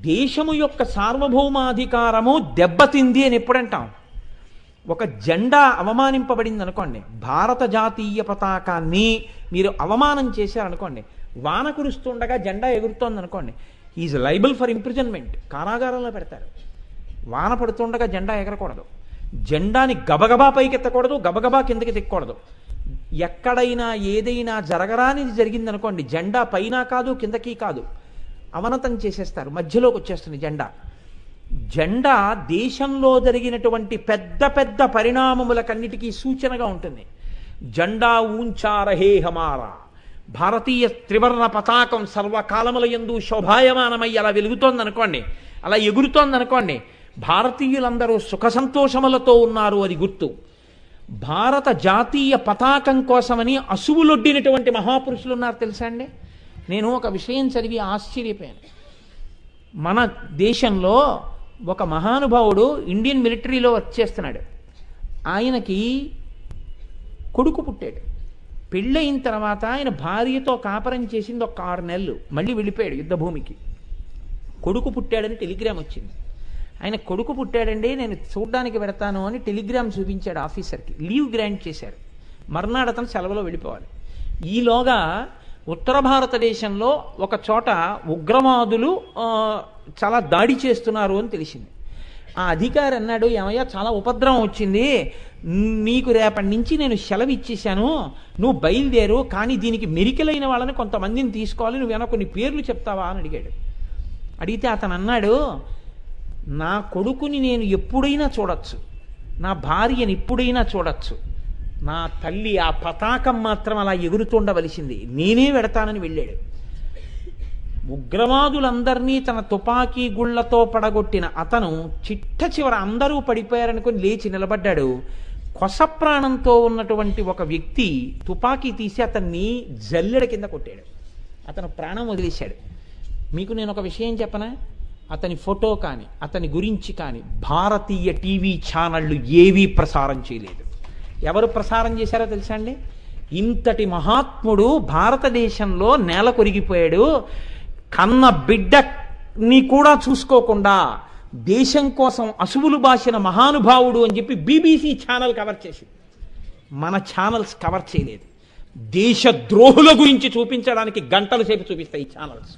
దేశము యొక్క సార్వభౌమాధికారము దెబ్బతింది అని ఎప్పుడంటాం? ఒక జెండా అవమానింపబడింది అనుకోండి, భారత జాతీయ పతాకాన్ని మీరు అవమానం చేశారనుకోండి, వాన కురుస్తుండగా జెండా ఎగురుతోంది అనుకోండి, ఈజ్ లైబుల్ ఫర్ ఇంప్రిజన్మెంట్, కారాగారంలో పెడతారు. వాన పడుతుండగా జెండా ఎగరకూడదు, జెండాని గబగబా పైకెత్తకూడదు, గబగబా కిందకి తిక్కకూడదు. ఎక్కడైనా ఏదైనా జరగరానిది జరిగిందనుకోండి, జెండా పైన కాదు కిందకి కాదు, అవనతం చేసేస్తారు, మధ్యలోకి వచ్చేస్తుంది జెండా. జెండా దేశంలో జరిగినటువంటి పెద్ద పెద్ద పరిణామములకన్నిటికీ సూచనగా ఉంటుంది. జెండా ఊంచా రహే హమారా, భారతీయ త్రివర్ణ పతాకం సర్వకాలముల యందు శోభాయమానమై అలా వెలుగుతోందనుకోండి, అలా ఎగురుతోందనుకోండి, భారతీయులందరూ సుఖ సంతోషములతో ఉన్నారు అది గుర్తు. భారత జాతీయ పతాకం కోసమని అసువులొడ్డినటువంటి మహాపురుషులు ఉన్నారు తెలుసా అండి. నేను ఒక విషయం చదివి ఆశ్చర్యపోయాను. మన దేశంలో ఒక మహానుభావుడు ఇండియన్ మిలిటరీలో వర్క్ చేస్తున్నాడు. ఆయనకి కొడుకు పుట్టాడు. పెళ్ళయిన తర్వాత ఆయన భార్యతో కాపరం చేసింది ఒక 6 నెలలు, మళ్ళీ వెళ్ళిపోయాడు యుద్ధభూమికి. కొడుకు పుట్టాడని టెలిగ్రామ్ వచ్చింది. ఆయన కొడుకు పుట్టాడండి, నేను చూడ్డానికి పెడతాను అని టెలిగ్రామ్ చూపించాడు ఆఫీసర్కి. లీవ్ గ్రాంట్ చేశారు, మర్నాడు అతను సెలవులో వెళ్ళిపోవాలి. ఈలోగా ఉత్తర భారతదేశంలో ఒక చోట ఉగ్రవాదులు చాలా దాడి చేస్తున్నారు అని తెలిసింది. ఆ అధికారి అన్నాడు, ఏమయ్యా చాలా ఉపద్రవం వచ్చింది, నీకు రేపటి నుంచి నేను సెలవు ఇచ్చేశాను, నువ్వు బయలుదేరు, కానీ దీనికి మెరికలైన వాళ్ళని కొంతమందిని తీసుకోవాలి, నువ్వేమైనా కొన్ని పేర్లు చెప్తావా అని అడిగాడు. అడిగితే అతను అన్నాడు, నా కొడుకుని నేను ఎప్పుడైనా చూడొచ్చు, నా భార్యని ఎప్పుడైనా చూడొచ్చు, నా తల్లి ఆ పతాకం మాత్రం అలా ఎగురుతుండవలసింది, నేనే వెడతానని వెళ్ళాడు. ఉగ్రవాదులందరినీ తన తుపాకీ గుళ్లతో పడగొట్టిన అతను చిట్ట చివర అందరూ పడిపోయారనుకొని లేచి నిలబడ్డాడు. కొస ప్రాణంతో ఉన్నటువంటి ఒక వ్యక్తి తుపాకీ తీసి అతన్ని జల్లెడ కింద కొట్టాడు. అతను ప్రాణం వదిలేశాడు. మీకు నేను ఒక విషయం చెప్పనా, అతని ఫోటో కానీ అతని గురించి కానీ భారతీయ టీవీ ఛానళ్ళు ఏవీ ప్రసారం చేయలేదు. ఎవరు ప్రసారం చేశారో తెలుసా అండి? ఇంతటి మహాత్ముడు భారతదేశంలో నేల కొరిగిపోయాడు, కన్న బిడ్డని కూడా చూసుకోకుండా దేశం కోసం అసువులు బాసిన మహానుభావుడు అని చెప్పి BBC ఛానల్ కవర్ చేసింది. మన ఛానల్స్ కవర్ చేయలేదు. దేశ ద్రోహుల గురించి చూపించడానికి గంటల సేపు చూపిస్తాయి ఈ ఛానల్స్.